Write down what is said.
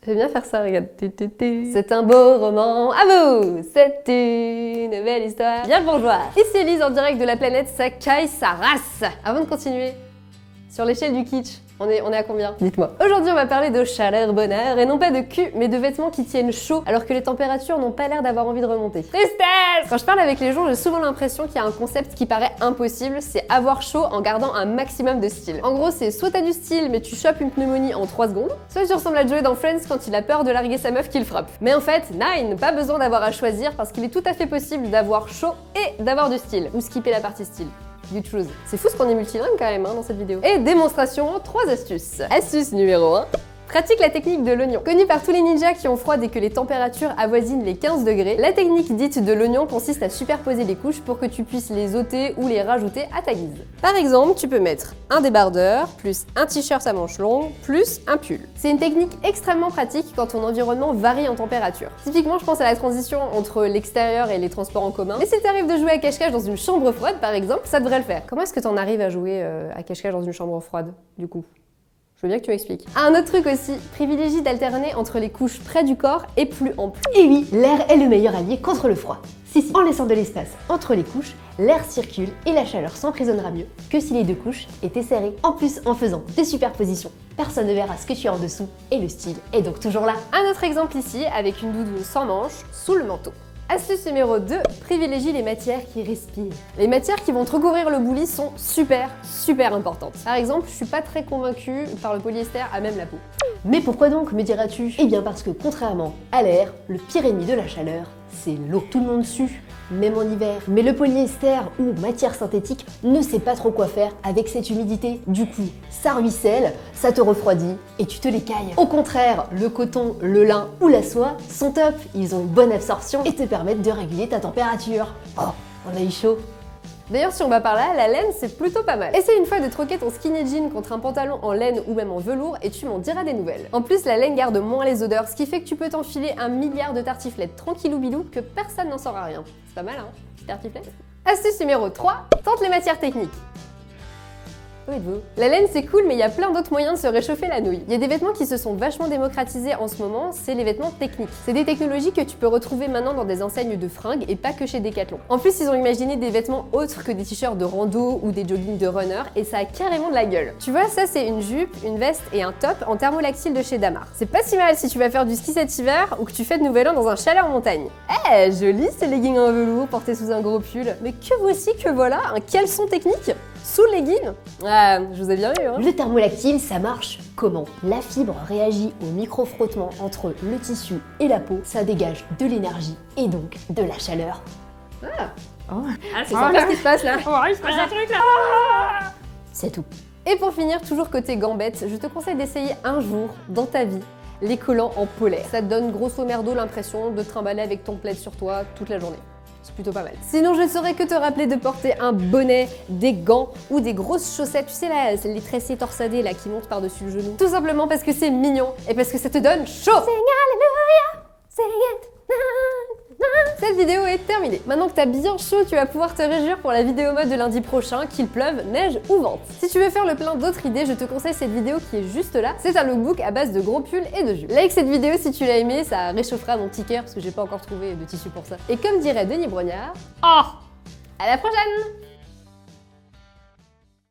J'aime bien faire ça, regarde. C'est un beau roman, à vous. C'est une belle histoire. Bien bourgeois. Ici Elise en direct de la planète, ça caille sa race. Avant de continuer, sur l'échelle du kitsch, on est à combien? Dites-moi. Aujourd'hui, on va parler de chaleur bonheur, et non pas de cul, mais de vêtements qui tiennent chaud, alors que les températures n'ont pas l'air d'avoir envie de remonter. Tristesse! Quand je parle avec les gens, j'ai souvent l'impression qu'il y a un concept qui paraît impossible, c'est avoir chaud en gardant un maximum de style. En gros, c'est soit t'as du style, mais tu chopes une pneumonie en 3 secondes, soit tu ressembles à Joey dans Friends quand il a peur de larguer sa meuf qu'il frappe. Mais en fait, nine, pas besoin d'avoir à choisir, parce qu'il est tout à fait possible d'avoir chaud et d'avoir du style. Ou skipper la partie style. You choose. C'est fou ce qu'on est multilingue quand même dans cette vidéo. Et démonstration, 3 astuces. Astuce numéro 1. Pratique la technique de l'oignon. Connue par tous les ninjas qui ont froid dès que les températures avoisinent les 15 degrés, la technique dite de l'oignon consiste à superposer les couches pour que tu puisses les ôter ou les rajouter à ta guise. Par exemple, tu peux mettre un débardeur, plus un t-shirt à manches longues, plus un pull. C'est une technique extrêmement pratique quand ton environnement varie en température. Typiquement, je pense à la transition entre l'extérieur et les transports en commun. Mais si t'arrives de jouer à cache-cache dans une chambre froide, par exemple, ça devrait le faire. Comment est-ce que t'en arrives à jouer à cache-cache dans une chambre froide, du coup ? Je veux bien que tu m'expliques. Un autre truc aussi, privilégie d'alterner entre les couches près du corps et plus amples. Et oui, l'air est le meilleur allié contre le froid. Si, en laissant de l'espace entre les couches, l'air circule et la chaleur s'emprisonnera mieux que si les deux couches étaient serrées. En plus, en faisant des superpositions, personne ne verra ce que tu as en dessous et le style est donc toujours là. Un autre exemple ici, avec une doudoune sans manches, sous le manteau. Astuce numéro 2, privilégie les matières qui respirent. Les matières qui vont te recouvrir le bouli sont super importantes. Par exemple, je suis pas très convaincue par le polyester à même la peau. Mais pourquoi donc, me diras-tu? Eh bien parce que contrairement à l'air, le pire ennemi de la chaleur, c'est l'eau. Tout le monde sue, même en hiver. Mais le polyester ou matière synthétique ne sait pas trop quoi faire avec cette humidité. Du coup, ça ruisselle, ça te refroidit et tu te l'écailles. Au contraire, le coton, le lin ou la soie sont top. Ils ont une bonne absorption et te permettent de réguler ta température. Oh, on a eu chaud. D'ailleurs, si on va par là, la laine, c'est plutôt pas mal. Essaye une fois de troquer ton skinny jean contre un pantalon en laine ou même en velours et tu m'en diras des nouvelles. En plus, la laine garde moins les odeurs, ce qui fait que tu peux t'enfiler 1 milliard de tartiflettes tranquillou bilou que personne n'en saura rien. C'est pas mal, hein? Petite tartiflette. Astuce numéro 3, tente les matières techniques. Où êtes-vous? La laine c'est cool, mais il y a plein d'autres moyens de se réchauffer la nouille. Il y a des vêtements qui se sont vachement démocratisés en ce moment, c'est les vêtements techniques. C'est des technologies que tu peux retrouver maintenant dans des enseignes de fringues et pas que chez Decathlon. En plus, ils ont imaginé des vêtements autres que des t-shirts de rando ou des joggings de runner et ça a carrément de la gueule. Tu vois, ça c'est une jupe, une veste et un top en thermolactyle de chez Damar. C'est pas si mal si tu vas faire du ski cet hiver ou que tu fais de nouvel an dans un chalet en montagne. Eh, joli ces leggings en velours portés sous un gros pull. Mais que voici que voilà, un caleçon technique sous le legging. Ah, je vous ai bien eu, hein. Le thermolactyle, ça marche comment? La fibre réagit au micro-frottement entre le tissu et la peau, ça dégage de l'énergie et donc de la chaleur. Ah, c'est sympa ce qui se passe là. Il se passe un truc là. C'est tout. Et pour finir, toujours côté gambettes, je te conseille d'essayer un jour dans ta vie les collants en polaire. Ça te donne grosso merdo l'impression de te trimballer avec ton plaid sur toi toute la journée. C'est plutôt pas mal. Sinon, je ne saurais que te rappeler de porter un bonnet, des gants ou des grosses chaussettes, tu sais là, les tressés torsadés là qui montent par-dessus le genou. Tout simplement parce que c'est mignon et parce que ça te donne chaud. Sing Hallelujah, sing it. Cette vidéo est terminée. Maintenant que t'as bien chaud, tu vas pouvoir te réjouir pour la vidéo mode de lundi prochain, qu'il pleuve, neige ou vente. Si tu veux faire le plein d'autres idées, je te conseille cette vidéo qui est juste là. C'est un lookbook à base de gros pulls et de jupes. Like cette vidéo si tu l'as aimé, ça réchauffera mon petit cœur parce que j'ai pas encore trouvé de tissu pour ça. Et comme dirait Denis Brognard, Oh, à la prochaine!